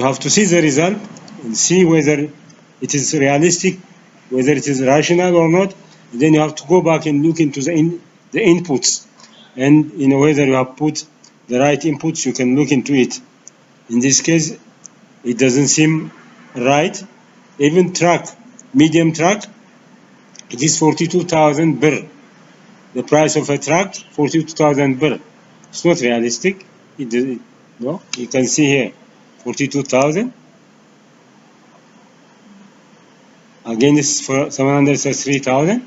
you have to see the result and see whether it is realistic, whether it is rational or not. And then you have to go back and look into the inputs, and whether you have put the right inputs, you can look into it. In this case, it doesn't seem right. Even truck, medium truck, it is 42,000 birr. The price of a truck, 42,000 birr. It's not realistic. No, you can see here, 42,000. Again, this is for 733,000.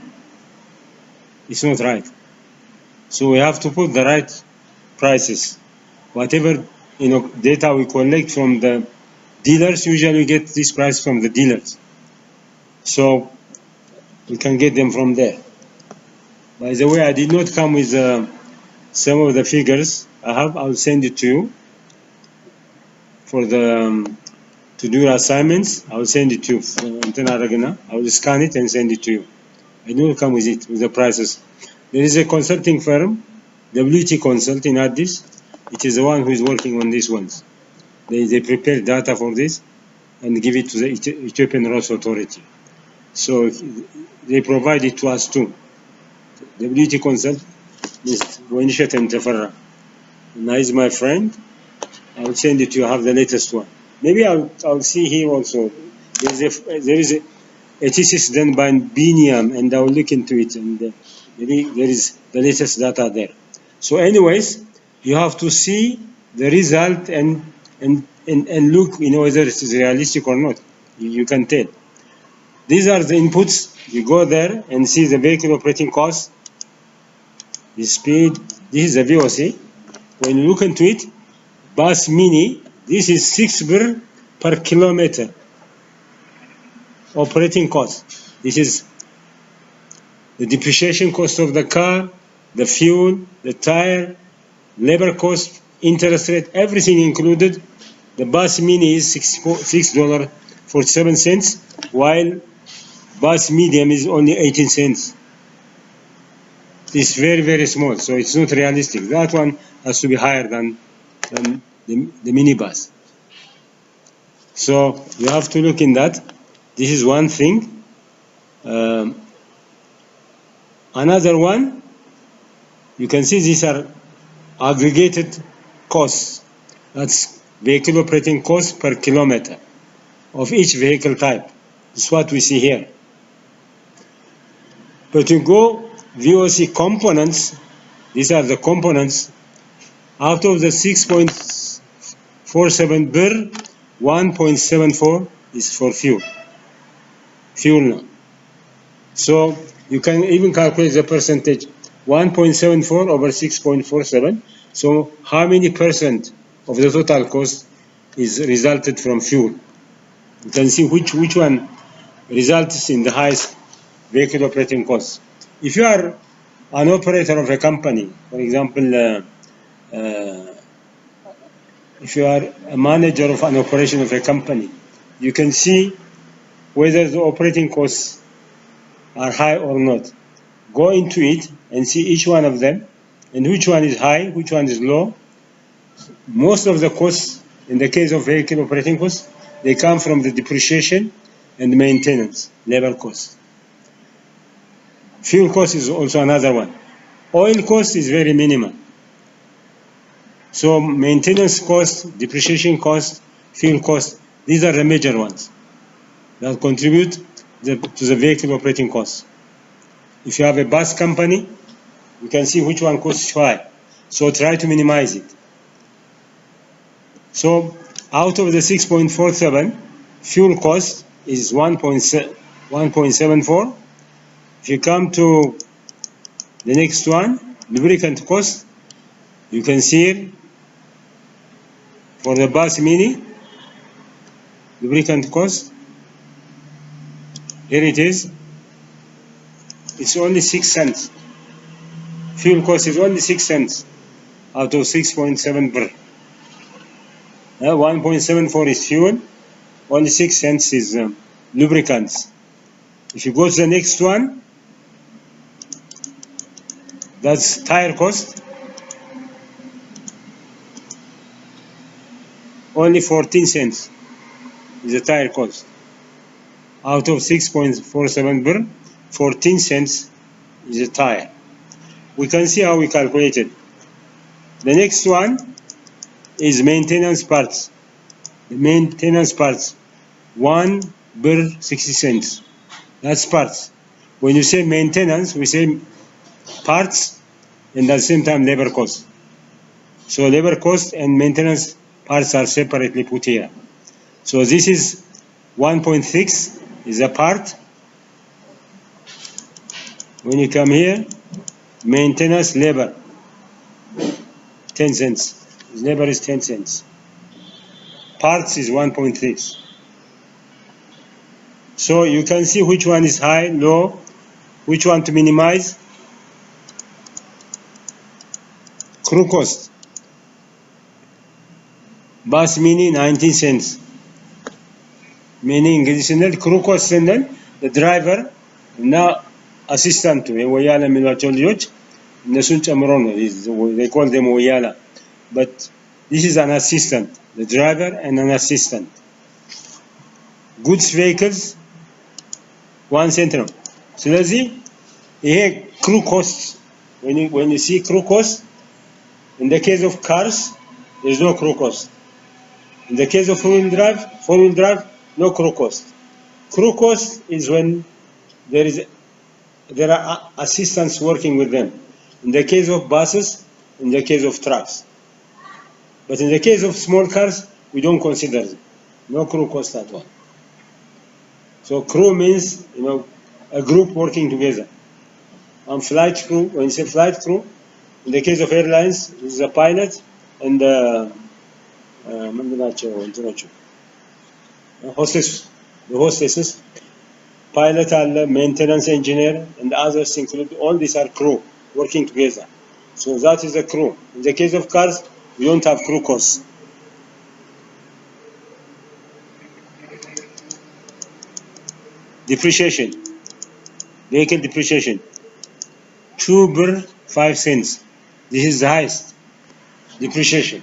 It's not right. So we have to put the right prices. Whatever data we collect from the dealers, usually we get this price from the dealers. So we can get them from there. By the way, I did not come with some of the figures I have. I'll send it to you for the to do your assignments. I will send it to you. I will scan it and send it to you. I do not come with it, with the prices. There is a consulting firm, WT Consult in Addis. It is the one who is working on these ones. They prepare data for this and give it to the Ethiopian Roads Authority. So they provide it to us too. WT Consult is Wanishat and Teferra. And he's my friend. I will send it to you. I have the latest one. Maybe I'll see here also. There is a thesis done by Biniam, and I will look into it, and maybe there is the latest data there. So anyways, you have to see the result and look, whether it is realistic or not. You can tell. These are the inputs. You go there and see the vehicle operating cost, the speed. This is the VOC. When you look into it, bus mini, this is 6 birr per kilometer operating cost. This is the depreciation cost of the car, the fuel, the tire, labor cost, interest rate, everything included. The bus mini is $6.47, while bus medium is only 18 cents. It's very, very small, so it's not realistic. That one has to be higher than the minibus. So you have to look in that. This is one thing. Another one, you can see these are aggregated costs. That's vehicle operating cost per kilometer of each vehicle type. This is what we see here. But you go VOC components, these are the components. Out of the 6.47 birr, 1.74 is for fuel. Fuel now. So you can even calculate the percentage, 1.74 over 6.47. So how many percent of the total cost is resulted from fuel? You can see which one results in the highest vehicle operating cost. If you are an operator of a company, for example, if you are a manager of an operation of a company, you can see whether the operating costs are high or not. Go into it and see each one of them and which one is high, which one is low. Most of the costs, in the case of vehicle operating costs, they come from the depreciation and maintenance, labor costs. Fuel cost is also another one. Oil cost is very minimal. So maintenance cost, depreciation cost, fuel cost, these are the major ones that contribute to the vehicle operating costs. If you have a bus company, you can see which one costs high. So try to minimize it. So out of the 6.47, fuel cost is 1.74. If you come to the next one, lubricant cost, you can see here for the bus mini, lubricant cost, here it is, it's only 6 cents. Fuel cost is only 6 cents out of 6.7 birr. 1.74 is fuel, only 6 cents is lubricants. If you go to the next one, that's tire cost, only 14 cents. is the tire cost. Out of 6.47 birr, 14 cents is a tire. We can see how we calculated. The next one is maintenance parts. The maintenance parts, 1 birr 60 cents. That's parts. When you say maintenance, we say parts and at the same time labor cost. So labor cost and maintenance parts are separately put here. So this is 1.6 is a part. When you come here, maintenance labor, 10 cents. Labor is 10 cents. Parts is 1.6. So you can see which one is high, low, which one to minimize. Crew cost. Bus mini 19 cents. Meaning additional crew cost and then the driver now assistant to ወያላ የሚሏቸው ልጆች እነሱን ጨምሮ ነው they call them ወያላ, but this is an assistant, the driver and an assistant. Goods vehicles 1 cent ነው። ስለዚህ ይሄ crew cost, when you see crew cost, in the case of cars there is no crew cost. In the case of four-wheel drive, no crew cost. Crew cost is when there are assistants working with them. In the case of buses, in the case of trucks. But in the case of small cars, we don't consider it. No crew cost at all. So crew means, a group working together. Flight crew, when you say flight crew, in the case of airlines, this is a pilot and the hostesses, pilot, maintenance engineer, and others include. All these are crew working together. So that is the crew. In the case of cars, we don't have crew costs. Depreciation, vehicle depreciation, 2 birr 5 cents. This is the highest depreciation.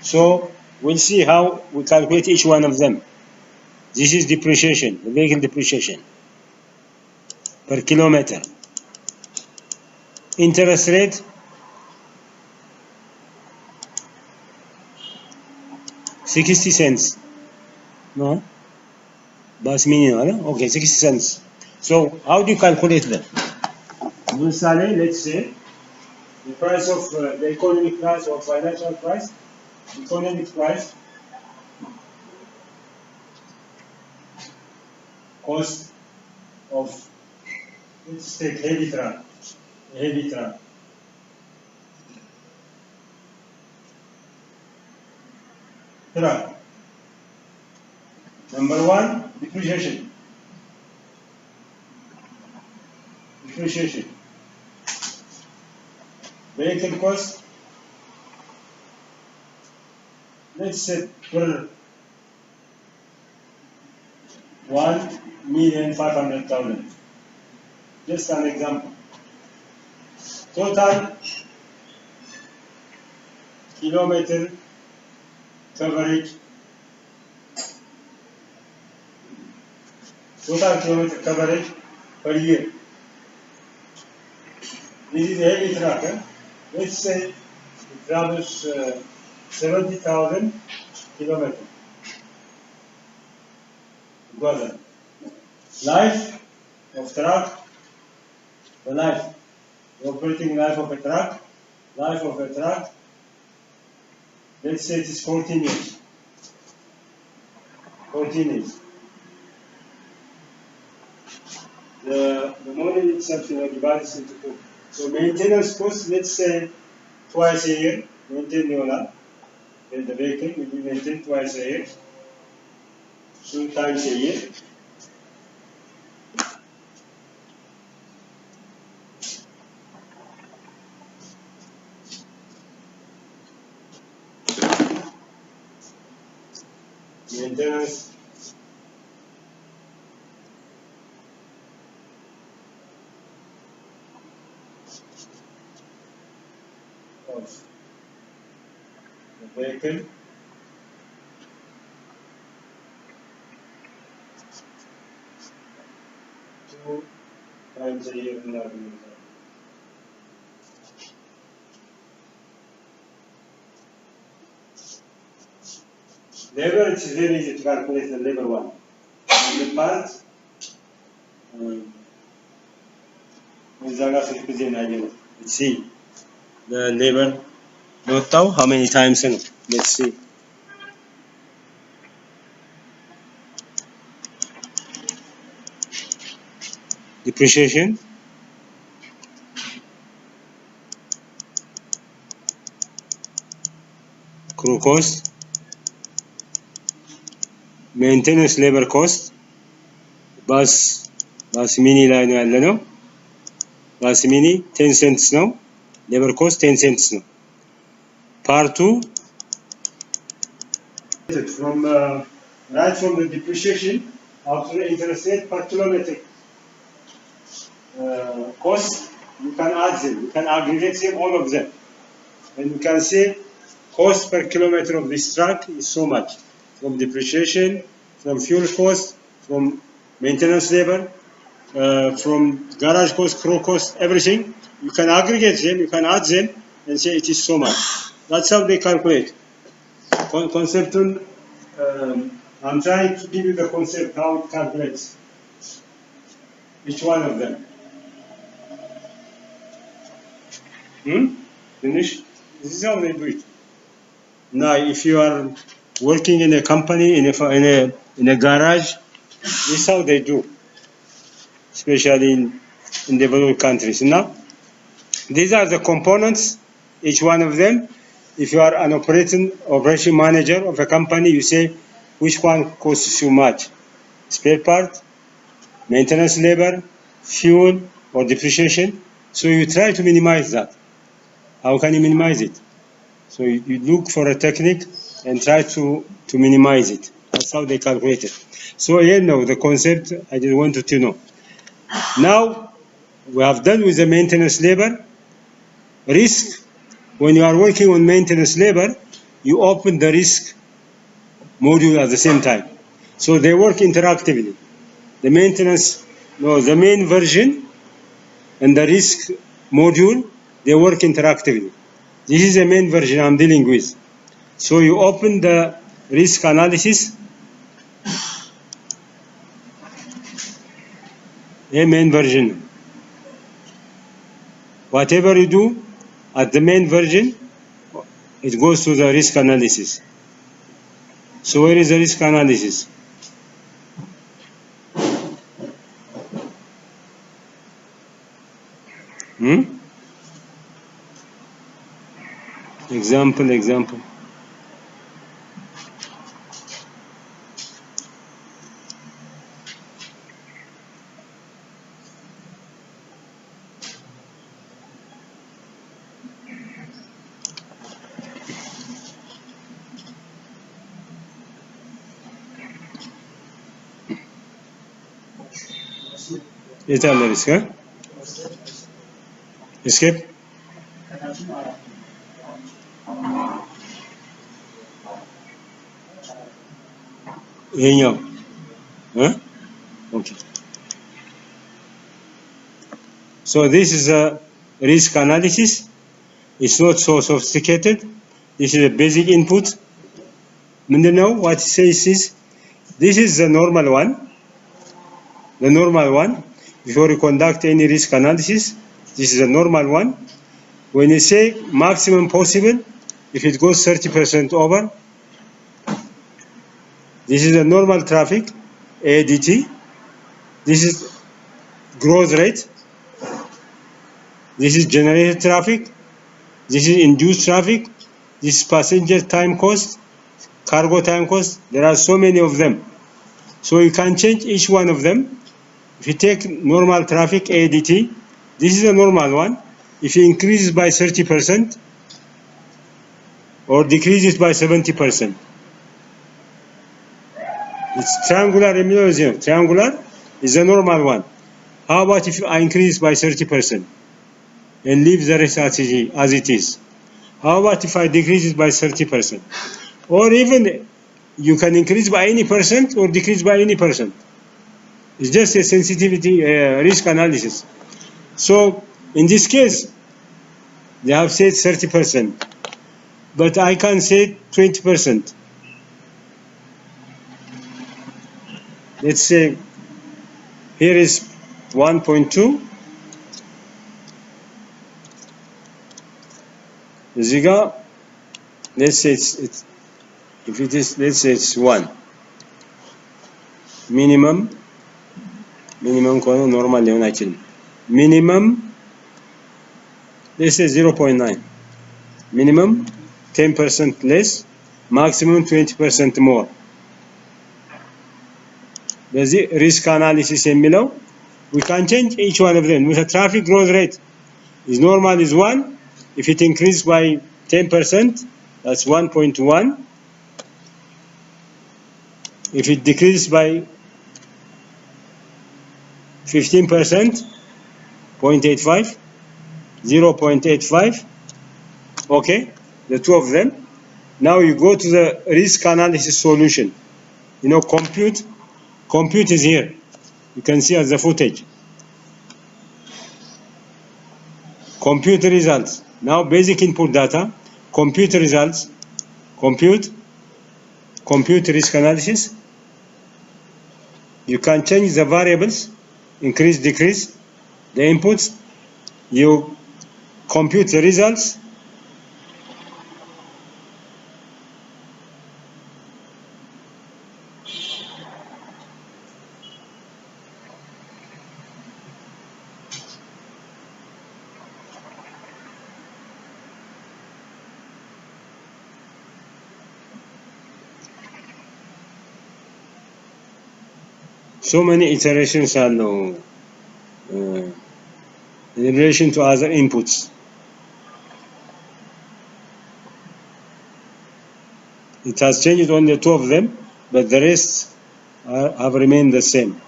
So we'll see how we calculate each one of them. This is depreciation, the vehicle depreciation per kilometer. Interest rate, $0.60. No? Bus mini, okay, 60 cents. So how do you calculate them? Let's say the price of the economic price or financial price. Economic price, cost of, let's take heavy truck. Number 1, depreciation. Vehicle cost, let's say per 1,500,000. Just an example. Total kilometer coverage. Total kilometer coverage per year. This is a heavy truck. Let's say it travels 70,000 kilometers. Life of truck, the operating life of a truck, let's say it is 14 years. 14 years. The model itself divides into 2. So maintenance cost, let's say twice a year, maintain then the vehicle will be maintained twice a year, 2 times a year. Maintenance of the vehicle 2 times a year እናገኛለን። Labor, it is very easy to calculate the labor one. The part እዛ ጋር ስንት ጊዜ እናየነው? Let's see. The labor የወጣው how many times ነው? Let's see. Depreciation, crew cost, maintenance labor cost, bus mini ላይ ነው ያለነው። bus mini 10 cents ነው። labor cost 10 cents ነው። part 2 from right from the depreciation up to the interest rate per kilometer. Cost, you can add them, you can aggregate them, all of them, and you can say cost per kilometer of this truck is so much, from depreciation, from fuel cost, from maintenance labor, from garage cost, crew cost, everything. You can aggregate them, you can add them, and say it is so much. That's how they calculate. Concept. I'm trying to give you the concept how it calculates each one of them. Finish? This is how they do it. Now, if you are working in a company, in a garage, this is how they do, especially in developed countries. Now, these are the components, each one of them. If you are an operation manager of a company, you say which one costs you much: spare part, maintenance labor, fuel, or depreciation. So you try to minimize that. How can you minimize it? So you look for a technique and try to minimize it. That's how they calculate it. So here now the concept I just wanted to know. Now we have done with the maintenance labor. Risk, when you are working on maintenance labor, you open the risk module at the same time. So they work interactively. The main version and the risk module, they work interactively. This is the main version I'm dealing with. So you open the risk analysis. The main version. Whatever you do at the main version, it goes to the risk analysis. So where is the risk analysis? Example. Yeterli risk, ha? Escape? ይሄኛው okay. So this is a risk analysis. It's not so sophisticated. This is a basic input. ምንድነው? What it says is this is the normal one. The normal one. Before you conduct any risk analysis, this is a normal one. When you say maximum possible, if it goes 30% over, this is a normal traffic, ADT. This is growth rate. This is generated traffic. This is induced traffic. This is passenger time cost, cargo time cost. There are so many of them. So you can change each one of them. If you take normal traffic, ADT, this is a normal one. If you increase it by 30% or decrease it by 70%, it's triangular. Triangular is a normal one. How about if I increase by 30% and leave the rest as it is? How about if I decrease it by 30%? Or even you can increase by any percent or decrease by any percent. It's just a sensitivity risk analysis. So in this case, they have said 30%, but I can say 20%. Let's say here is 1.2. Ziga, let's say it's if it is, let's say it's 1. Minimum normal minimum, let's say 0.9. Minimum 10% less, maximum 20% more. The risk analysis below, we can change each one of them. With a traffic growth rate is normal is 1. If it increases by 10%, that's 1.1. If it decreases by 15%, 0.85, 0.85. Okay, the two of them. Now you go to the risk analysis solution. Compute is here. You can see as the footage. Compute results. Now basic input data, compute results, compute risk analysis. You can change the variables, increase, decrease, the inputs. You compute the results. So many iterations are now in relation to other inputs. It has changed only 2 of them, but the rest have remained the same.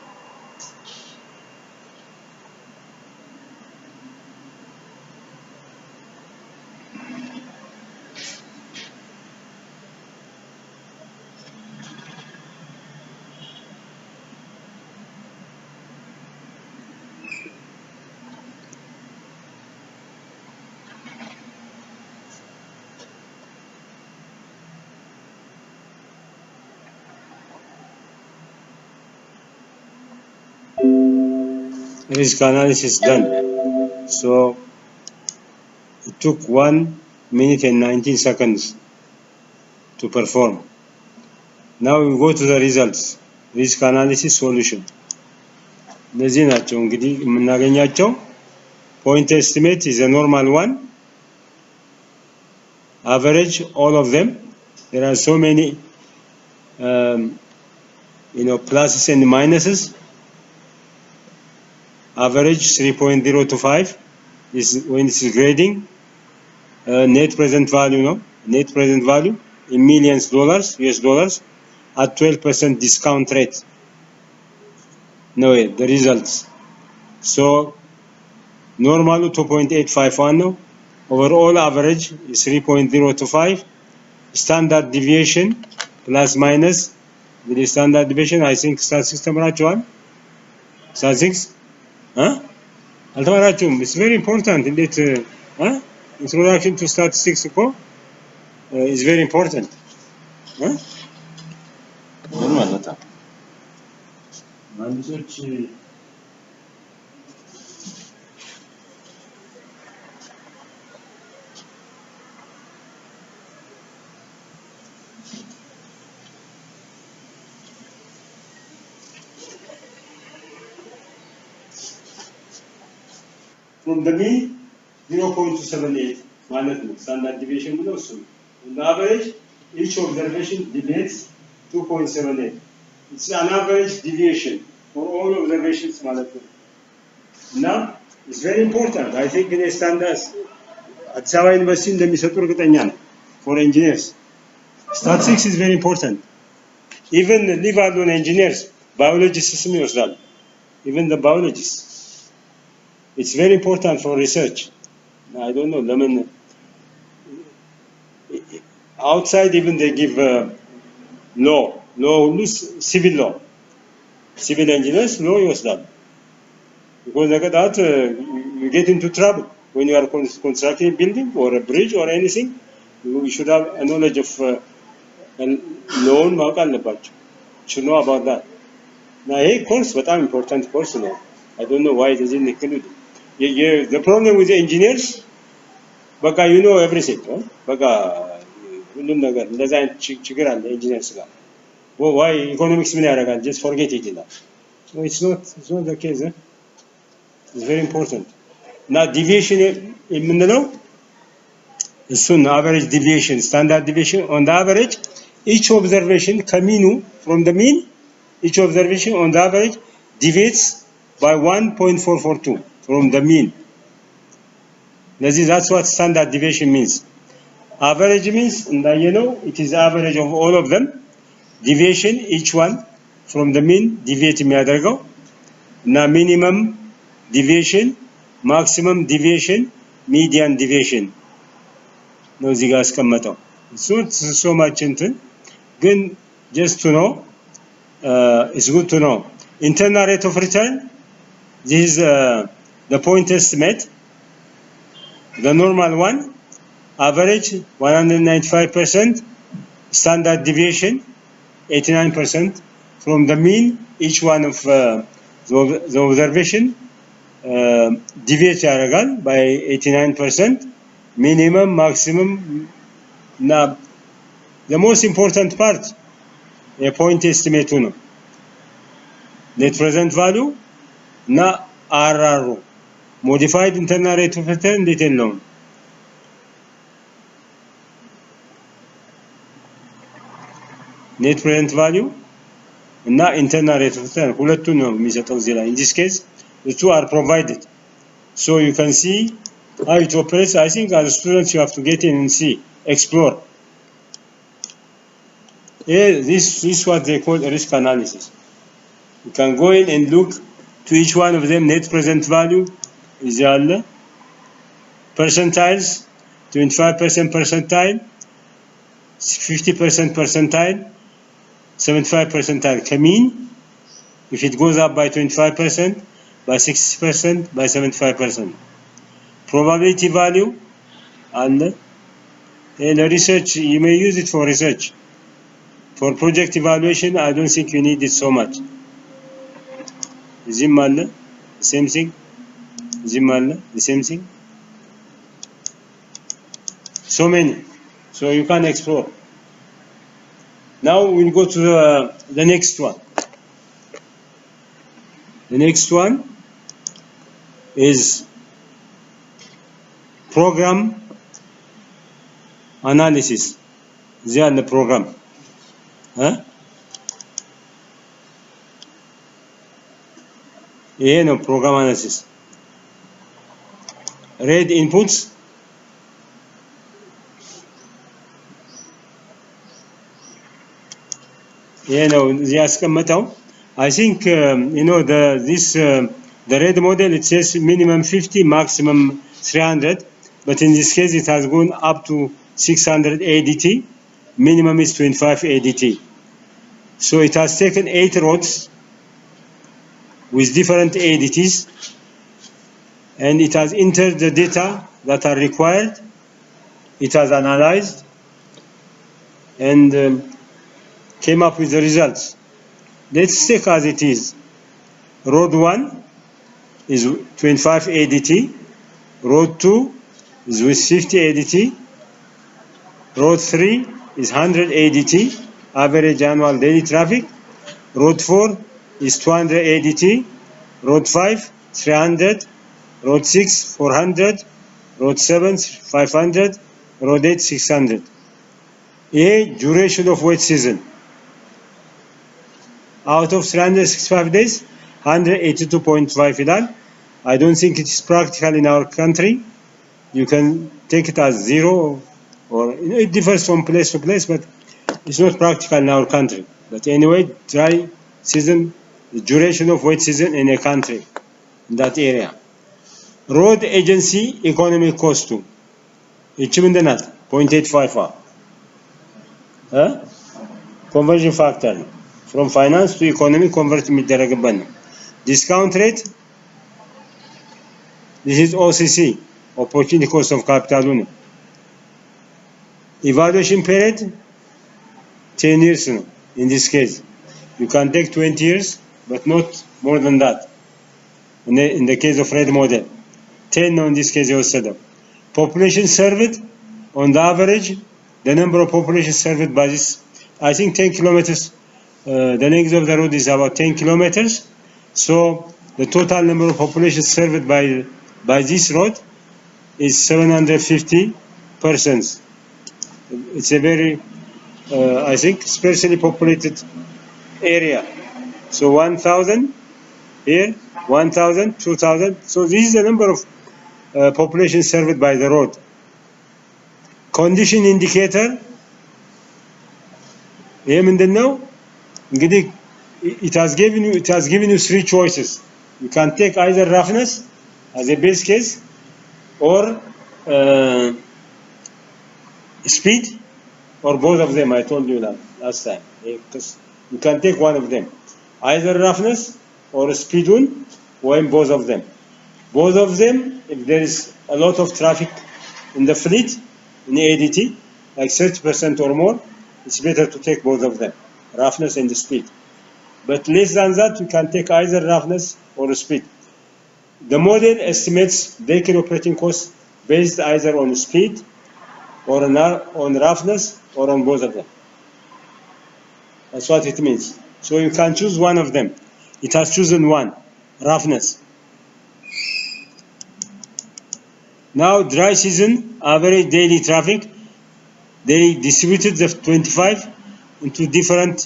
Risk analysis done. So it took 1 minute and 19 seconds to perform. Now we go to the results. Risk analysis solution. እነዚህ ናቸው እንግዲህ የምናገኛቸው። Point estimate is a normal one. Average, all of them. There are so many pluses and minuses. Average 3.025 is when it's grading. Net present value, net present value in millions dollars, US dollars, at 12% discount rate. The results. So normal 2.851, overall average is 3.025. Standard deviation plus minus. With the standard deviation, I think statistics ተምራችኋል? Statistics? አልተማራችሁም? It's very important. Introduction to statistics is very important. From the mean 0.278 ማለት ነው standard deviation ብለው እሱ on the average each observation deviates 2.78. It's an average deviation for all observations ማለት ነው እና it's very important. I think in standards አዲስ አበባ ዩኒቨርሲቲ እንደሚሰጡ እርግጠኛ ነኝ for engineers. Statistics is very important. Even leave alone engineers, biologists ይወስዳሉ. Even the biologists. It's very important for research. I don't know, outside even they give law, civil law. civil engineers law ይወስዳሉ። because that you get into trouble when you are constructing a building or a bridge or anything. You should have a knowledge of law ማወቅ አለባቸው. should know about that. Now, a course በጣም important course ነው. I don't know why it isn't included. The problem with the engineers, በቃ you know everything, በቃ ሁሉም ነገር እንደዛ ችግር አለ engineers ጋር. Why economics ምን ያደርጋል? Just forget it ይላል. So it's not the case. It's very important. Now deviation የምንለው እሱን average deviation, standard deviation on the average, each observation ከሚኑ from the mean, each observation on the average deviates by 1.442 from the mean. That's what standard deviation means. Average means, it is average of all of them. Deviation, each one from the mean deviate የሚያደርገው እና minimum deviation, maximum deviation, median deviation ነው እዚህ ጋር አስቀመጠው። so much እንትን ግን just to know, it's good to know. Internal rate of return, this is the point estimate. The normal one, average 195%, standard deviation 89% from the mean. Each one of the observation deviate ያደርጋል by 89%, minimum, maximum. Now the most important part a point estimate ነው net present value እና RRO modified internal rate of return እንዴት ነው net present value እና internal rate of return ሁለቱን ነው የሚሰጠው እዚህ ላይ. In this case the two are provided, so you can see how it operates. I think as students you have to get in and see, explore. This is what they call risk analysis. You can go in and look to each one of them. Net present value is the percentiles, 25% percentile, 50% percentile, 75% percentile. Mean, if it goes up by 25%, by 60%, by 75%. Probability value, and research, you may use it for research. For project evaluation, I don't think you need it so much. Zimmal, same thing. Zimmal, the same thing. So many. So you can explore. Now we'll go to the next one. The next one is program analysis. They are the program. No program analysis. Read inputs. I think the red model, it says minimum 50, maximum 300, but in this case it has gone up to 600 ADT. Minimum is 25 ADT. So it has taken 8 rods with different ADTs, and it has entered the data that are required. It has analyzed and came up with the results. Let's take as it is. Road 1 is 25 ADT. Road 2 is with 50 ADT. Road 3 is 100 ADT, average annual daily traffic. Road 4 is 200 ADT. Road 5, 300. Road 6, 400. Road 7, 500. Road 8, 600. Duration of wet season. Out of 365 days, 182.5 ይላል. I don't think it is practical in our country. You can take it as 0, or it differs from place to place, but it's not practical in our country. But anyway, dry season, the duration of wet season in a country, in that area. Road agency economic cost to እቺ ምንድን ናት? 0.85 conversion factor. from finance to economy convert የሚደረግበት ነው። discount rate, this is OCC, opportunity cost of capital ነው። evaluation period 10 years ነው. in this case you can take 20 years but not more than that. in the case of red model 10 ነው in this case የወሰደው። population served, on the average the number of population served by this, I think 10 kilometers, the length of the road is about 10 kilometers, so the total number of population served by this road is 750 persons. It's a very I think sparsely populated area, so 1000 here, 1000, 2000, so this is the number of population served by the road. Condition indicator ይሄ ምንድነው? እንግዲህ it has given you three choices. You can take either roughness as a base case or speed or both of them. I told you that last time. You can take one of them, either roughness or speed one, or both of them. Both of them, if there is a lot of traffic in the fleet, in the ADT, like 30% or more, it's better to take both of them, roughness and speed. But less than that, you can take either roughness or speed. The model estimates vehicle operating costs based either on speed or on roughness or on both of them. That's what it means. So you can choose one of them. It has chosen one, roughness. Now dry season average daily traffic, they distributed the 25 into different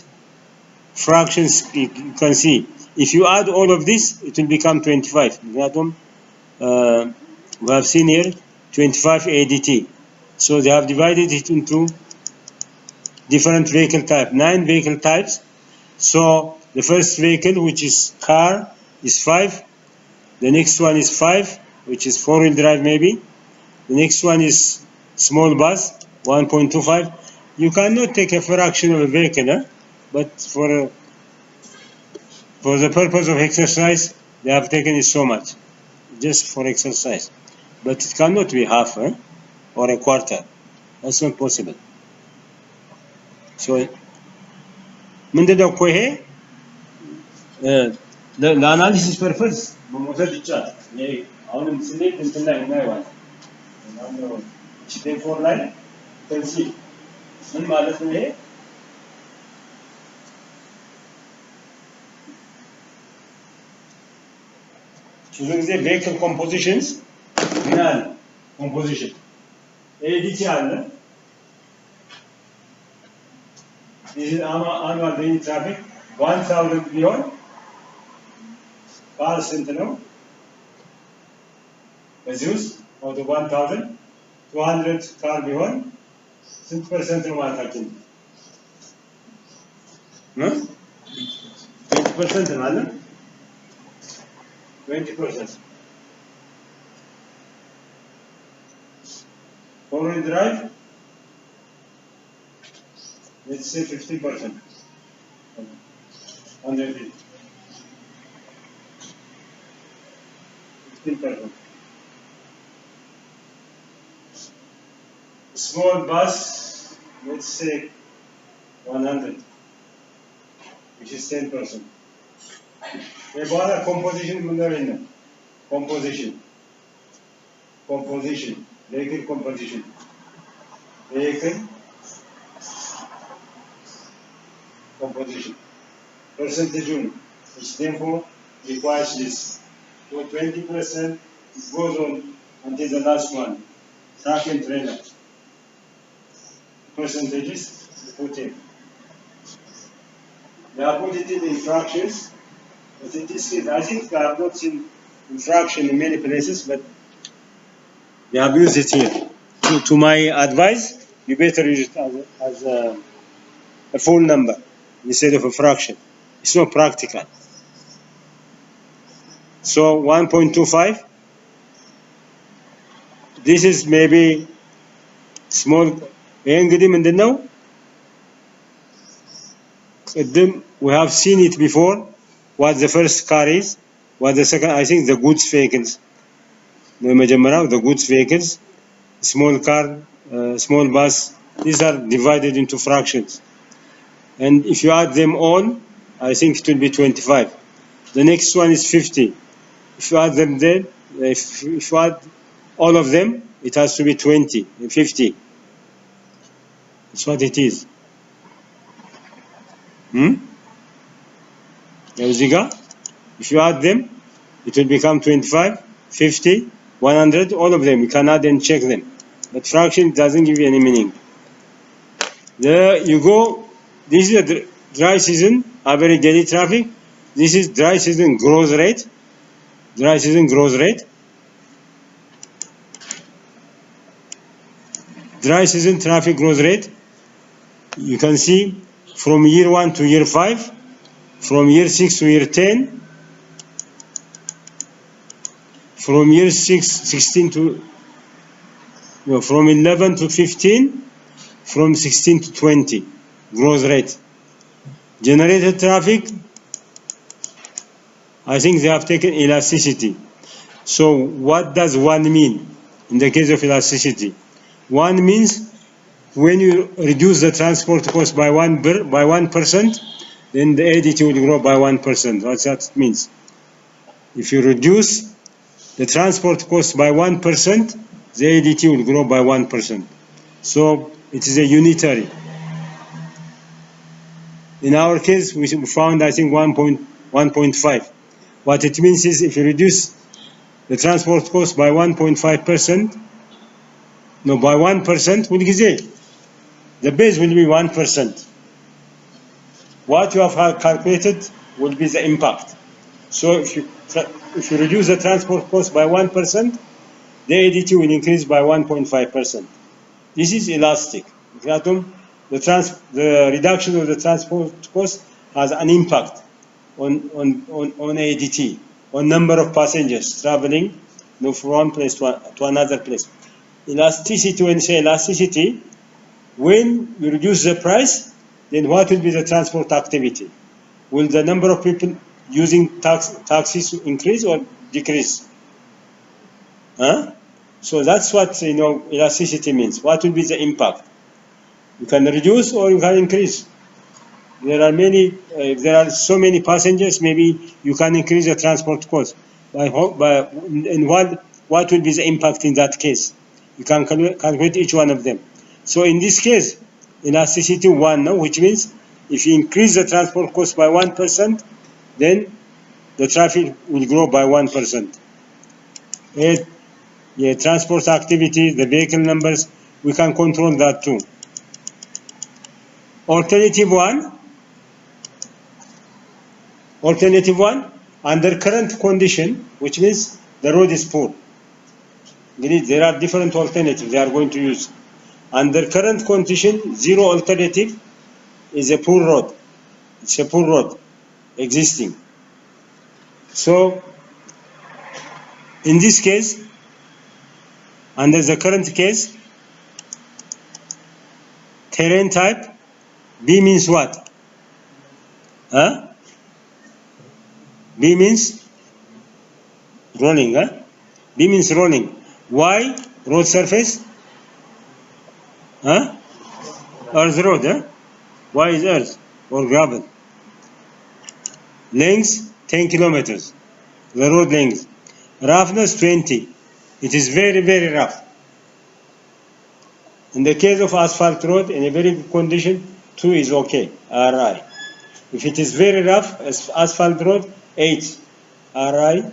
fractions. You can see if you add all of this it will become 25. We have seen here 25 ADT, so they have divided it into different vehicle type, 9 vehicle types. So the first vehicle, which is car, is 5. The next one is 5, which is 4-wheel drive maybe. The next one is small bus, 1.25. You cannot take a fraction of a vehicle, but for the purpose of exercise, they have taken it so much, just for exercise. But it cannot be half or a quarter. That's not possible. So, ምንድነው እኮ ይሄ ለአናሊሲስ ፐርፐዝ መውሰድ ይቻላል። አሁንም ስሌት እንትን ላይ እናየዋለን። ቺቴፎር ላይ ተንሲ ምን ማለት ነው ይሄ? ብዙ ጊዜ vehicle compositions ምን አለ? composition ADT አለ. This is annual daily traffic 1000 ቢሆን car ስንት ነው? በዚህ ውስጥ ወደ 1000 200 car ቢሆን ስንት ፐርሰንት ነው ማለታችን? 20% ነው አይደል? 20%. Four-wheel drive, let's say 50%. 100 feet. 15%. Small bus, let's say 100, which is 10%. About composition, composition, vehicle composition, vehicle composition. Percentage which therefore requires this. So 20% goes on until the last one. Truck and trailer. Percentages put in. They are put it in fractions. But in this case, I think I have not seen fraction in many places, but they have used it here. To my advice, you better use it as a full number instead of a fraction. It's not practical. So 1.25. This is maybe small. ይሄ እንግዲህ ምንድነው? we have seen it before. What the first car is, what the second, I think the goods vehicles. The goods vehicles, small car, small bus, these are divided into fractions. And if you add them all, I think it will be 25. The next one is 50. If you add them there, if you add all of them, it has to be 20, 50. That's what it is. If you add them, it will become 25, 50, 100, all of them. You can add and check them. But fraction doesn't give you any meaning. There you go. This is the dry season, average daily traffic. This is dry season growth rate. Dry season growth rate. Dry season traffic growth rate. You can see from year 1 to year 5, from year 6 to year 10, from year 16 to, no, from 11 to 15, from 16 to 20, growth rate. Generated traffic, I think they have taken elasticity. So what does 1 mean in the case of elasticity? 1 means when you reduce the transport cost by 1%, then the ADT will grow by 1%. What that means? If you reduce the transport cost by 1%, the ADT will grow by 1%. So it is a unitary. In our case, we found, I think, 1.5. What it means is if you reduce the transport cost by 1.5%, no, by 1%, the base will be 1%. What you have calculated will be the impact. So if you reduce the transport cost by 1%, the ADT will increase by 1.5%. This is elastic. The reduction of the transport cost has an impact on ADT, on number of passengers traveling from one place to another place. Elasticity, when you say elasticity, when you reduce the price, then what will be the transport activity? Will the number of people using taxis increase or decrease? So that's what elasticity means. What will be the impact? You can reduce or you can increase. There are many. If there are so many passengers, maybe you can increase the transport cost. And what will be the impact in that case? You can calculate each one of them. So in this case, elasticity 1, no, which means if you increase the transport cost by 1%, then the traffic will grow by 1%. Transport activity, the vehicle numbers, we can control that too. Alternative one, under current condition, which means the road is poor. There are different alternatives they are going to use. Under current condition, zero alternative is a poor road. It's a poor road existing. So in this case, under the current case, terrain type, B means what? B means rolling. B means rolling. Why? Road surface? Earth road. Why is earth or gravel? Length 10 kilometers. The road length. Roughness 20. It is very, very rough. In the case of asphalt road, in a very good condition, 2 is okay, RI. If it is very rough, asphalt road, 8 RI,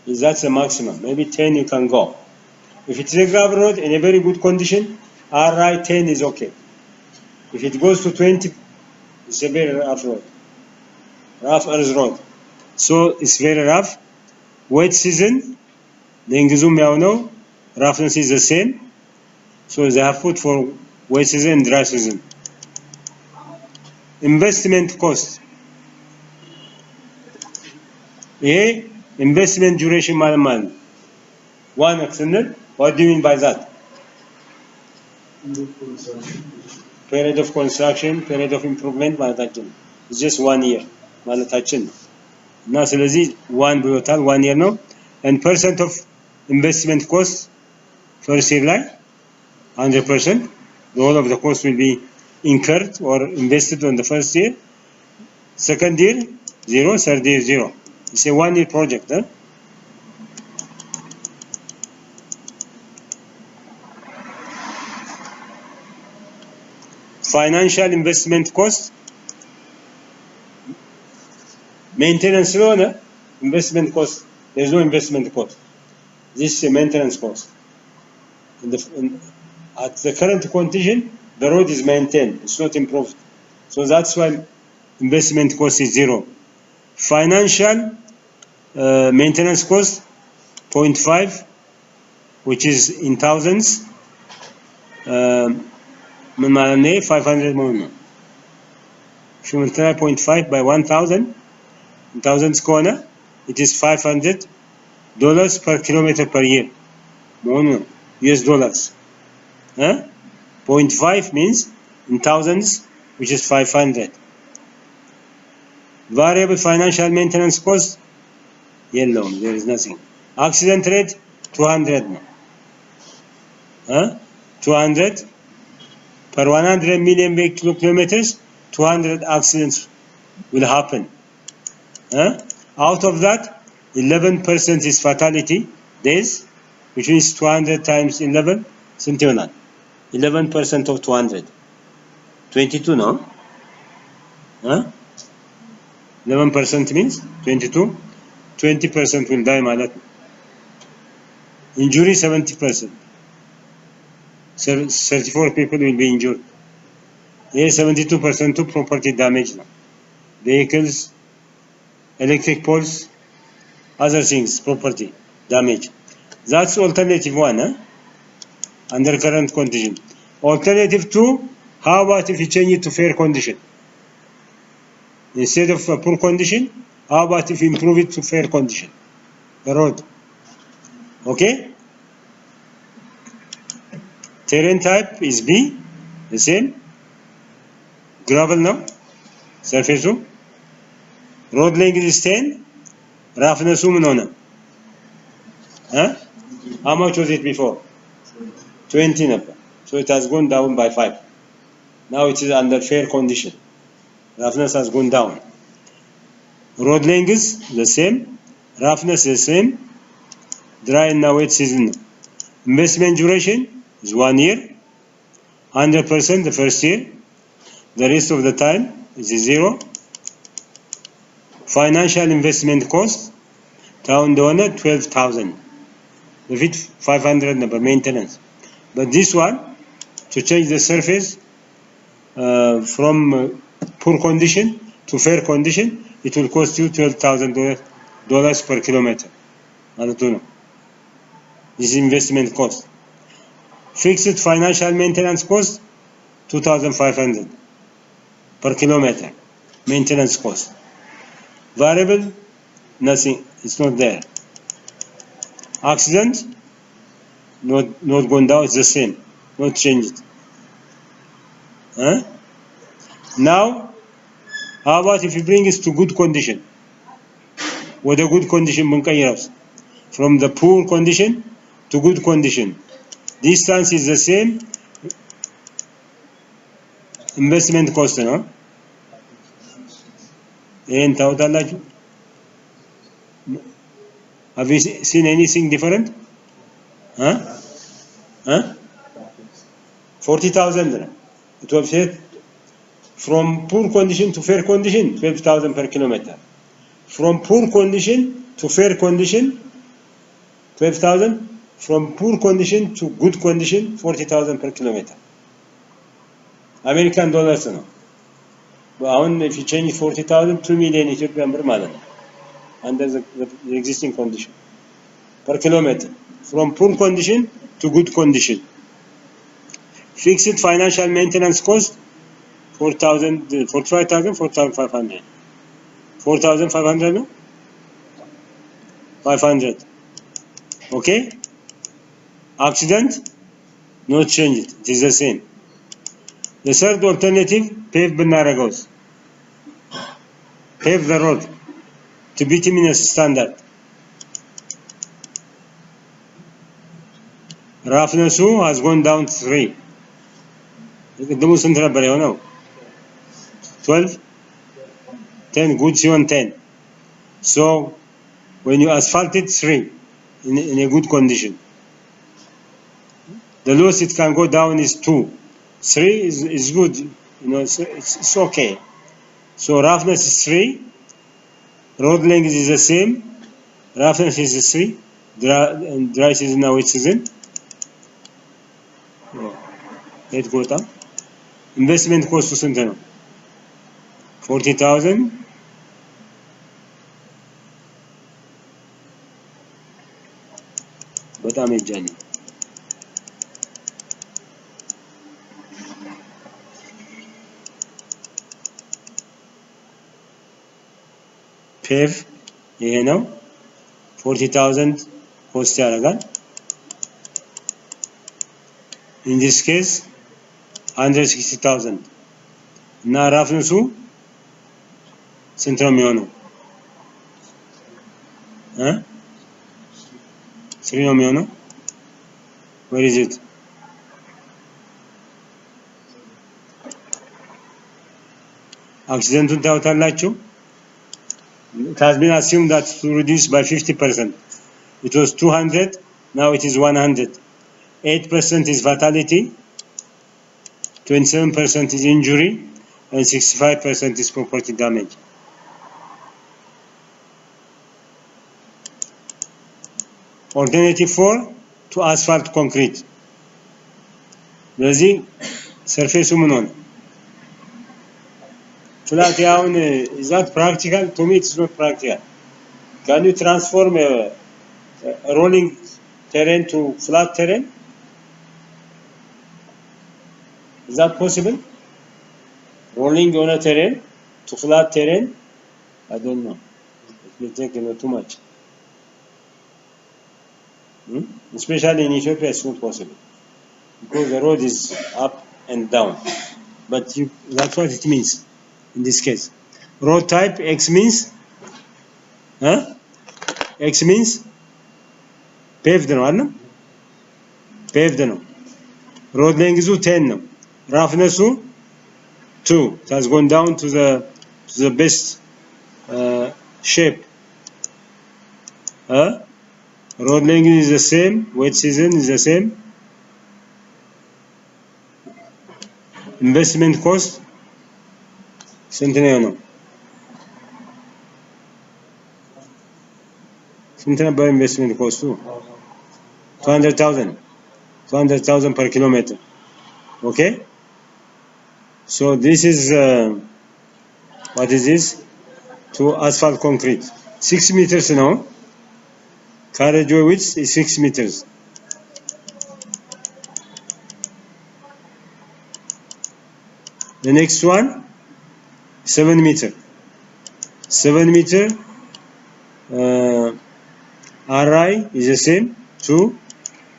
that's the maximum. Maybe 10 you can go. If it's a gravel road in a very good condition, RI 10 is okay. If it goes to 20, it's a very rough road. Rough earth road. So it's very rough. Wet season, roughness is the same. So they have put for wet season and dry season. Investment cost. Investment duration mal. One extended. What do you mean by that? Period of construction, period of improvement, It's just 1 year ማለታችን ነው እና ስለዚህ 1 ብሎታል 1 year ነው and percent of investment cost first year ላይ 100% the whole of the cost will be incurred or invested on the first year. Second year 0, third year 0. It's a 1 year project. Financial investment cost maintenance loan investment cost. There's no investment cost. This is a maintenance cost. At the current condition, the road is maintained. It's not improved. So that's why investment cost is 0. Financial maintenance cost 0.5, which is in thousands. 500 more. If you multiply 0.5 by 1,000, in thousands corner, it is $500 per kilometer per year. US dollars. 0.5 means in thousands, which is 500. Variable financial maintenance cost, yellow, there is nothing. Accident rate, 200. 200 per 100 million vehicle kilometers, 200 accidents will happen. Out of that, 11% is fatality days, which means 200 times 11, ስንት ይሆናል? 11% of 200. 22, no? 11% means 22. 20% will die ማለት ነው. Injury 70%. 34 people will be injured. Here 72% to property damage now. Vehicles, electric poles, other things, property damage. That's alternative 1, under current condition. Alternative 2, how about if you change it to fair condition? Instead of a poor condition, how about if you improve it to fair condition? The road. Okay? Terrain type is B, the same. Gravel now, surface. Road length is 10. Roughness on. How much was it before? 20. So it has gone down by 5. Now it is under fair condition. Roughness has gone down. Road length is the same. Roughness is the same. Dry and wet season. Investment duration is 1 year. 100% the first year. The rest of the time is 0. Financial investment cost down donor 12,000. If it 500 number maintenance. But this one, to change the surface from poor condition to fair condition, it will cost you $12,000 per kilometer. I don't know. This is investment cost. Fixed financial maintenance cost 2,500 per kilometer. Maintenance cost. Variable, nothing. It's not there. Accident, not gone down. It's the same. Not changed. Now, how about if you bring it to good condition? What a good condition from the poor condition to good condition. Distance is the same. Investment cost, no? And have you seen anything different? 40,000. It was said from poor condition to fair condition, 12,000 per kilometer. From poor condition to fair condition, 12,000. From poor condition to good condition, 40,000 per kilometer. American dollars, no? But if you change 40,000, 2 million Ethiopian birr ማለት ነው. Under the existing condition. Per kilometer. From poor condition to good condition. Fixed financial maintenance cost 4,000, 45,000, 4,500. 4,500, no? 500. Okay? Accident, not change it. It is the same. The third alternative, pave ብናረገውስ pave the road to bituminous standard. Roughness has gone down to 3. ቅድሙ ስንት ነበር የሆነው? 12 10 good ሲሆን 10. So when you asphalt it 3 in a good condition. The lowest it can go down is 2. 3 is good, you know, it's okay. So roughness is 3, road length is the same, roughness is 3, dry season now which season? Let's go down. Investment cost ስንት ነው? 40,000. በጣም ይጃል። ፔቭ ይሄ ነው 40,000 ኮስት ያደርጋል። In this case 160,000 እና ራፍነሱ ስንት ነው የሚሆነው? 3 ነው የሚሆነው? Where is it? አክሲደንቱን ታውታላችሁ? It has been assumed that to reduce by 50%. It was 200, now it is 100. 8% is fatality, 27% is injury, and 65% is property damage. Alternative 4, to asphalt concrete. ለዚህ ሰርፌሱ ምን ሆነ? flat ያውን is that practical? To me it's not practical. Can you transform a rolling terrain to flat terrain? Is that possible? Rolling on a terrain to flat terrain? I don't know. It will take too much. Especially in Ethiopia, it's not possible because the road is up and down. But that's what it means in this case. Road type X means, X means paved no, paved no. Road length is 10 no. Roughness 2. It has gone down to the best shape. Road length is the same. Wet season is the same. Investment cost ስንት ነው? ስንት ነበር investment cost? 200,000 per kilometer. Okay. So this is what is this? To asphalt concrete. 6 meters now. Carriageway width is 6 meters. The next one 7 meter. 7 meter. RI is the same. 2.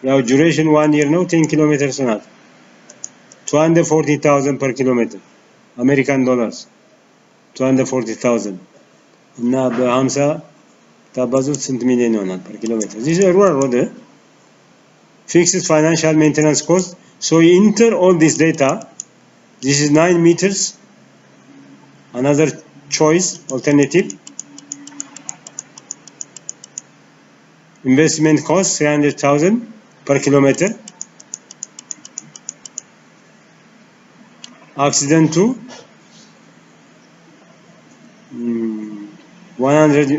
Now duration 1 year now 10 kilometers not. 240,000 per kilometer. American dollars. 240,000. እና በ50 ታባዙት ስንት ሚሊዮን ይሆናል per kilometer? This is a rural road. Fixed financial maintenance cost. So you enter all this data. This is 9 meters. Another choice, alternative. Investment cost 300,000 per kilometer. Accident to 100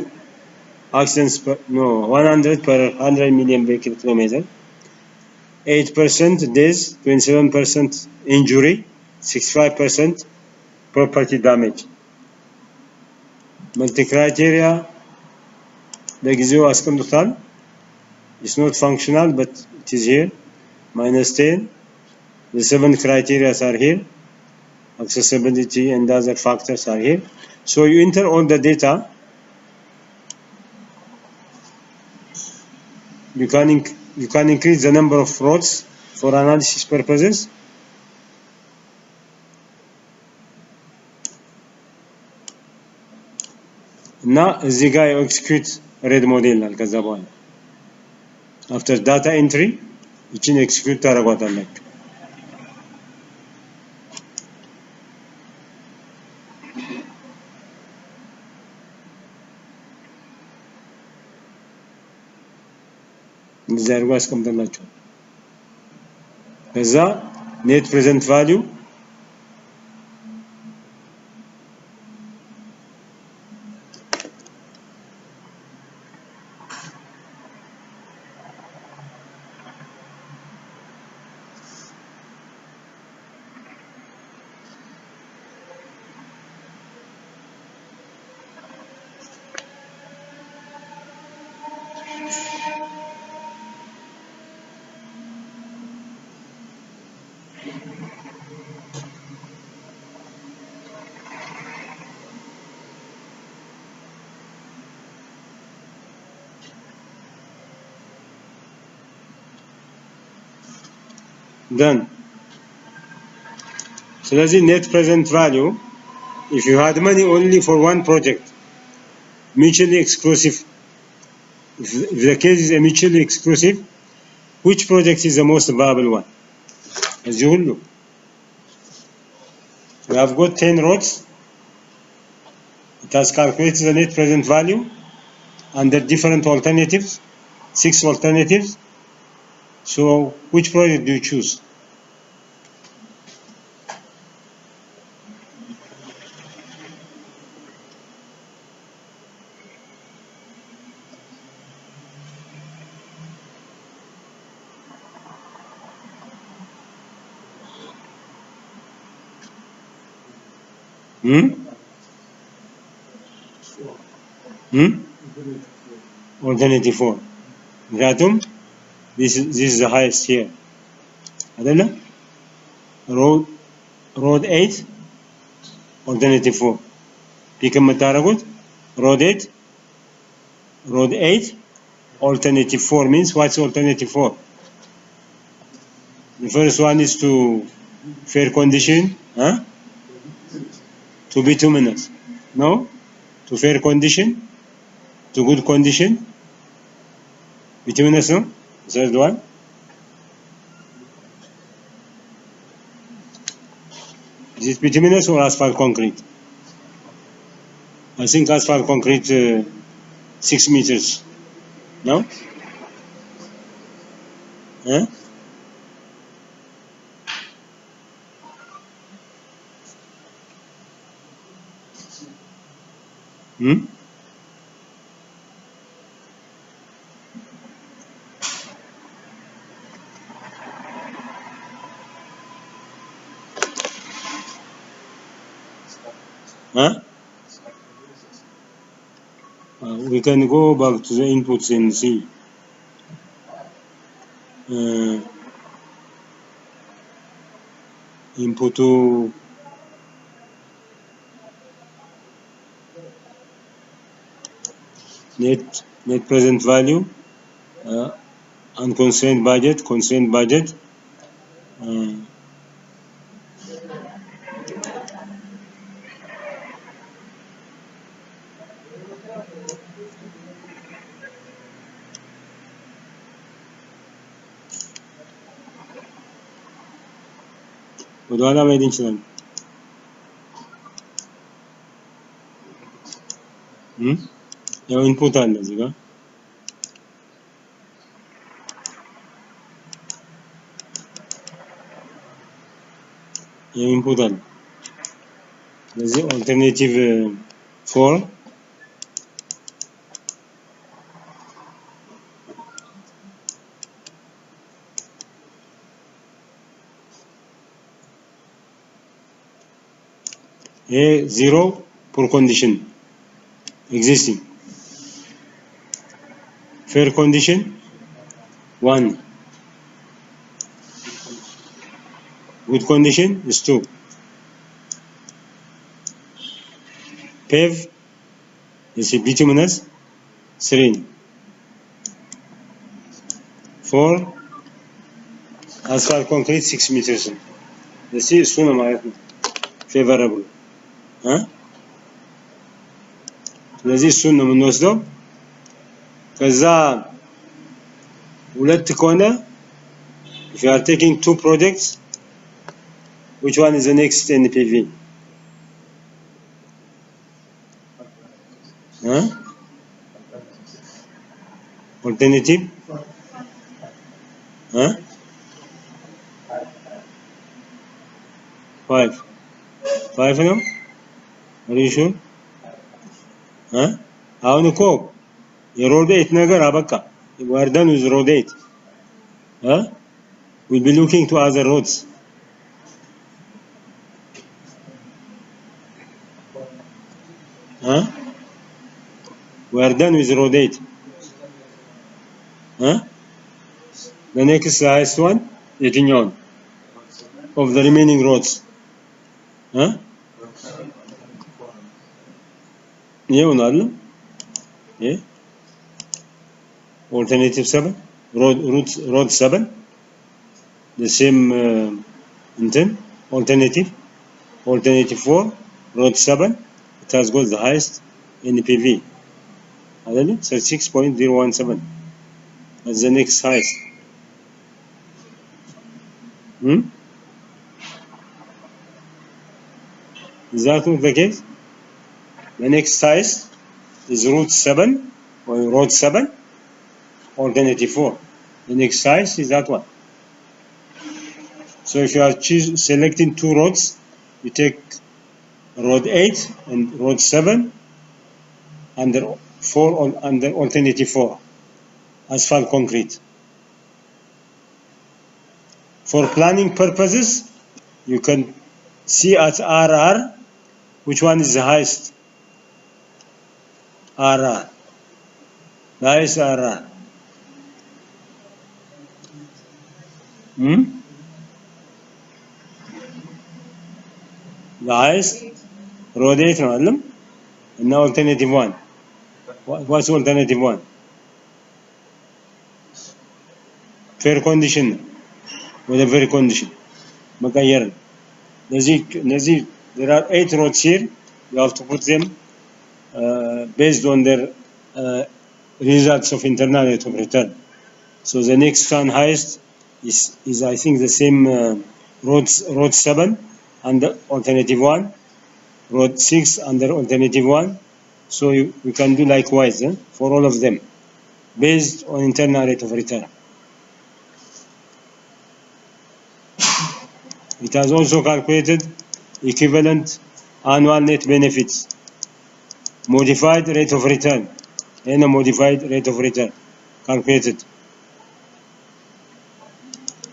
accidents per 100 per 100 million vehicle kilometer. 8% death, 27% injury, 65% property damage. Multi criteria ለጊዜው አስቀምጡታል. It's not functional but it is here. -10. The 7 criteria are here. Accessibility and other factors are here. So you enter all the data. You can increase the number of roads for analysis purposes. እና እዚህ ጋር ኤክስኪዩት ሬድ ሞዴል አለ። ከዛ በኋላ after data entry እቺን ኤክስኪዩት ታደርጓታላችሁ። እንደዚህ አድርጎ አስቀምጠላችሁ። ከዛ net present value done. ስለዚህ net present value if you had money only for one project mutually exclusive, if the case is a mutually exclusive, which project is the most viable one? As you will look, we have got 10 roads. It has calculated the net present value under different alternatives, 6 alternatives. So which project do you choose? Alternative 4. ምክንያቱም this is the highest here አይደለ? road 8 alternative 4 ፒክ የምታደርጉት road 8 alternative 4 means what's alternative 4? The first one is to fair condition, to bituminous, no? To fair condition, to good condition, bituminous, no? Third one. Is it bituminous or asphalt concrete? I think asphalt concrete 6 meters. No? Huh? We can go back to the inputs and see. Input to net present value, unconstrained budget, constrained budget. ወደ ኋላ መሄድ እንችላለን። ያው ኢንፑት አለ እዚህ ጋር ኢንፑት አለ። ስለዚህ ኦልተርኔቲቭ 4 0 poor condition existing, fair condition 1, good condition is 2, pave is bituminous 3, 4 asphalt concrete 6 meters. this is soon ማለት ነው favorable. ስለዚህ እሱን ነው የምንወስደው ከዛ ሁለት ከሆነ if you are taking two projects which one is the next NPV alternative 5 ነው are you sure አሁን እኮ የሮድ 8 ነገር አበቃ we are done with road 8 we'll be looking to other roads we are done with road 8 the next highest one የትኛው of the remaining roads ይሆናል alternative 7 road 7 the same alternative 4 road 7 it has got the highest NPV አይደል 36.017 that's the next highest is that not the case the next highest is route 7 or road 7 alternative 4 the next highest is that one so if you are selecting two roads you take road 8 and road 7 under 4 on under alternative 4 asphalt concrete for planning purposes you can see at RR which one is the highest RR the highest RR the highest road 8 ነው አይደል እና alternative 1 what's alternative 1 fair condition with a fair condition መቀየር ለዚህ there are 8 roads here you have to put them based on their results of internal rate of return so the next one highest is I think the same road 7 under alternative 1 road 6 under alternative 1 so you can do likewise for all of them based on internal rate of return it has also calculated equivalent annual net benefits modified rate of return and a modified rate of return calculated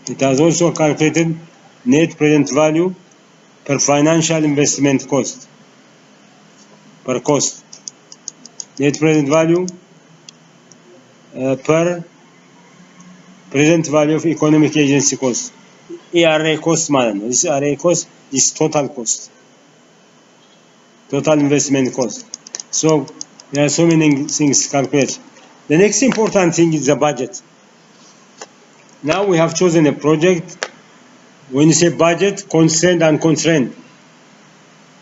it has also calculated net present value per financial investment cost per cost net present value per present value of economic agency cost ERA cost ማለት ነው this ERA cost is total cost total investment cost so there are so many things to calculate the next important thing is the budget now we have chosen a project when you say budget constrained and constrained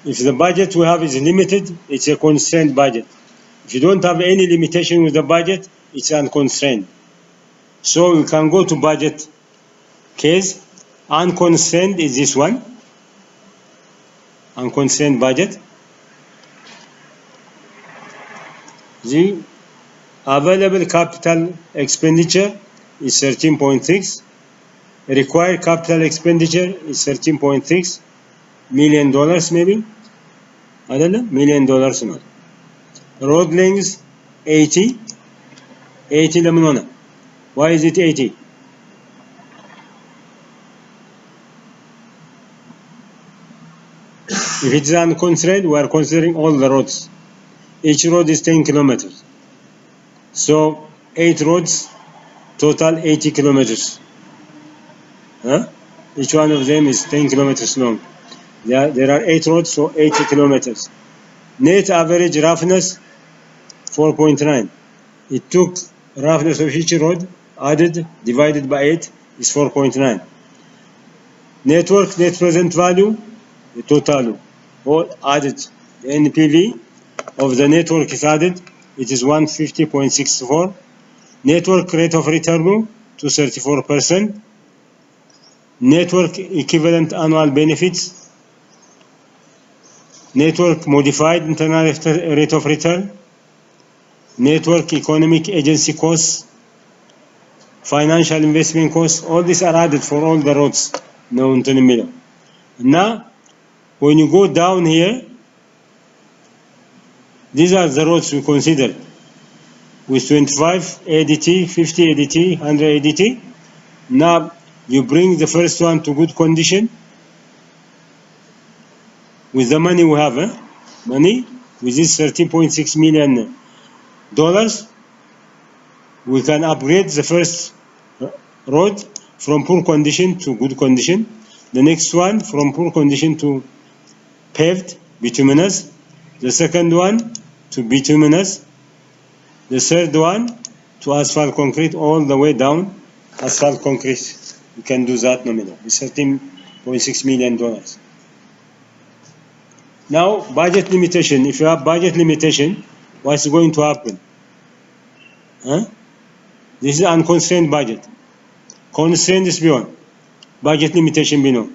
if the budget we have is limited it's a constrained budget if you don't have any limitation with the budget it's unconstrained so you can go to budget case unconstrained is this one unconstrained budget the available capital expenditure is 13.6 required capital expenditure is 13.6 million dollars maybe አይደለም million dollars ነው road length 80 ለምን ሆነ why is it 80 if it is unconstrained we are considering all the roads each road is 10 kilometers so 8 roads total 80 kilometers each one of them is 10 kilometers long there are 8 roads so 80 kilometers net average roughness 4.9 it took roughness of each road added divided by 8 is 4.9 net present value the total all added the NPV of the network is added, it is 150.64. Network rate of return to 34%. Network equivalent annual benefits. Network modified internal rate of return. Network economic agency costs. Financial investment costs. All these are added for all the roads known to the middle. Now, when you go down here, these are the roads we consider with 25 ADT, 50 ADT, 100 ADT. Now you bring the first one to good condition with the money we have, money with this $13.6 million, we can upgrade the first road from poor condition to good condition. The next one from poor condition to paved bituminous. The second one to bituminous. The third one to asphalt concrete all the way down. Asphalt concrete, you can do that nominal. It's $13.6 million. Now, budget limitation. If you have budget limitation, what's going to happen? This is unconstrained budget. Constrained is beyond. Budget limitation below.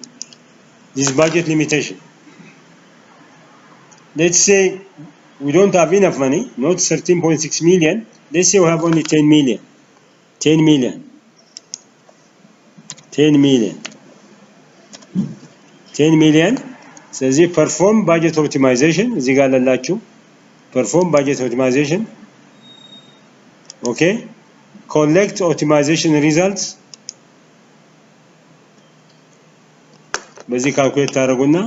This is budget limitation. Let's say we don't have enough money, not 13.6 million. Let's say we have only 10 million. 10 million. 10 million. 10 million. ስለዚህ perform budget optimization እዚህ ጋር አላችሁ perform budget optimization. Okay, collect optimization results በዚህ ካልኩሌት ታደርጉና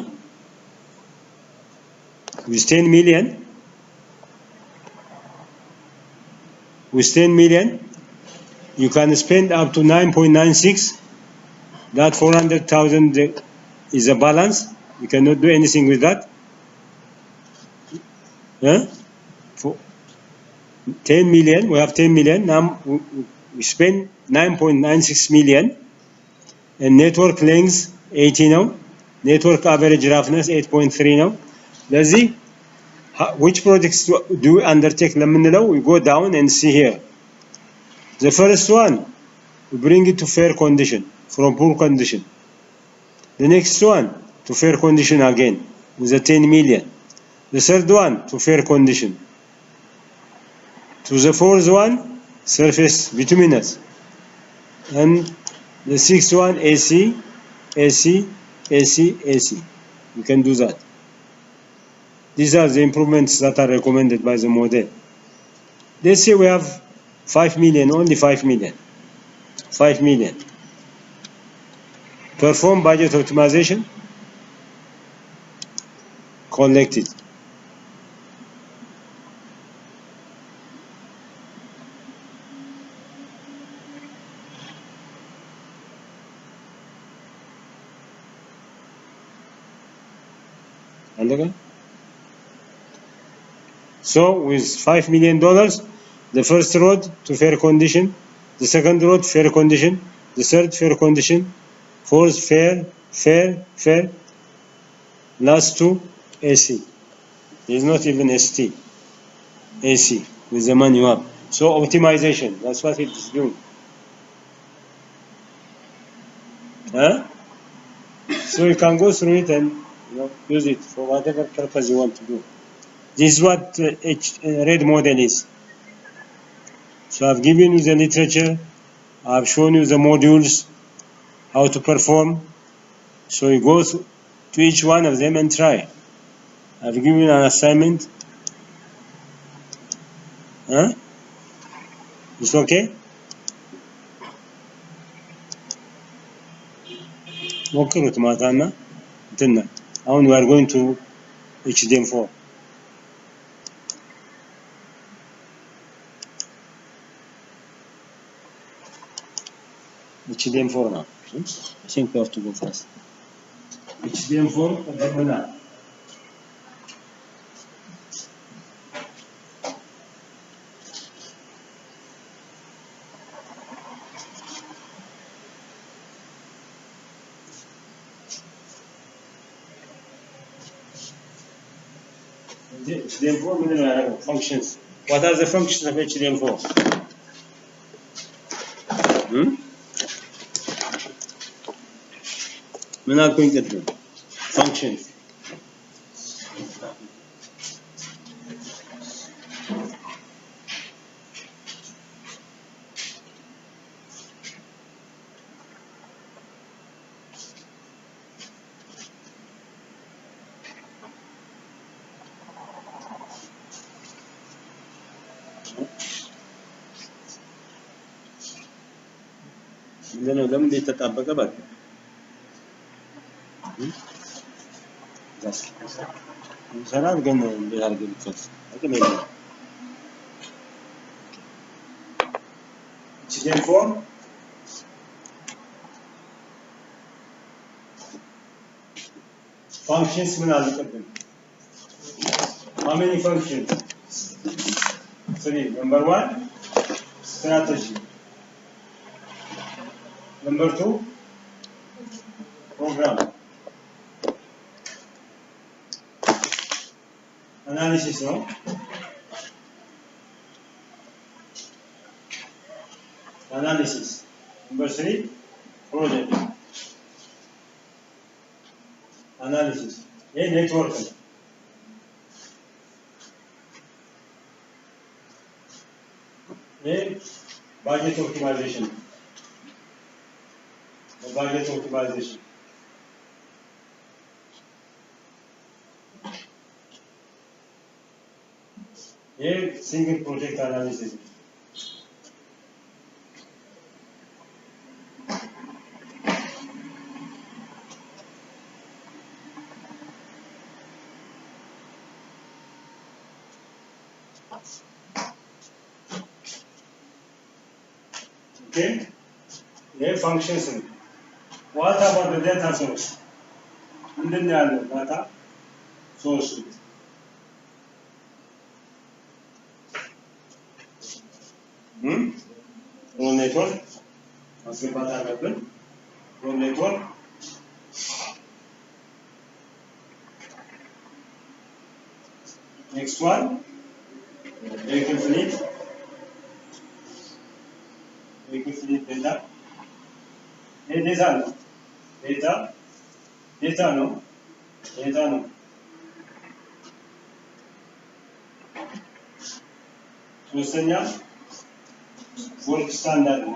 with 10 million you can spend up to 9.96. that 400,000 is a balance. You cannot do anything with that. For 10 million, we have 10 million. Now we spend 9.96 million. And network length 80 now. Network average roughness 8.3 now. Let's see which projects do we undertake. We go down and see here. The first one, we bring it to fair condition from poor condition. The next one, to fair condition again with the 10 million. The third one to fair condition. To the fourth one, surface bituminous. And the sixth one, AC, AC, AC, AC. You can do that. These are the improvements that are recommended by the model. Let's say we have 5 million, only 5 million. 5 million. Perform budget optimization. Collect it. So with $5 million, the first road to fair condition, the second road fair condition, the third fair condition, fourth fair, fair, last two AC. There is not even ST. AC with the money you have. So optimization, that's what it is doing. So you can go through it and use it for whatever purpose you want to do. This is what red model is. So I've given you the literature, I've shown you the modules, how to perform. So you go to each one of them and try. I've given you an assignment. It's okay? ሞክሩት ማታና እንትና አሁን we are going to HDM4. HDM4 now. I think we have to go fast. HDM4 قدمنا. HDM4 functions. What are the functions of HDM4? من أكون كده functions. عندنا دم دي تتطبق بعد. مثلا قلنا بهذا الكورس لكن HDM4 functions من هذا القدم. How many functions? 3. Number 1 strategy. Number 2 program. Analysis, no? Analysis. Number 3 project. Analysis. Networking. Budget optimization. Budget optimization. Single project analysis. Okay, functions. What about the data source? Data source. From network. From network. Next one. Vehicle fleet. Vehicle fleet data. Data no. Data no. ሶስተኛ work standard ነው።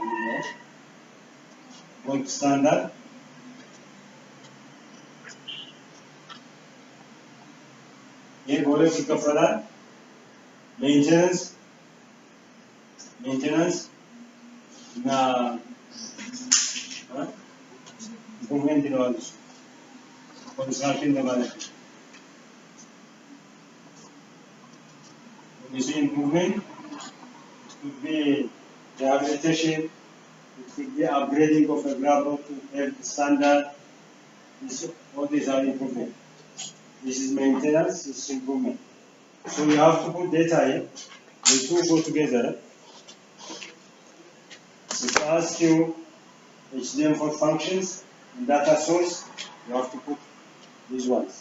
work standard ይህ በሁለት ይከፈላል። ሜንቴናንስ እና ኢምፕሩቭመንት ይለዋል። ኮንስትራክሽን ለማለት ነው። This improvement could be rehabilitation, it could be upgrading of a gravel to health standard. All these are improvement. This is maintenance, this is improvement. So you have to put data in. The two go together. If I ask you HDM4 functions and data source, you have to put these ones.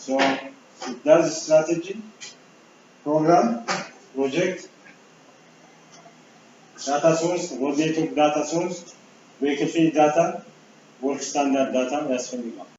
So it does strategy, program, project, data source, road network data source, vehicle fleet data, work standard data, that's what we got.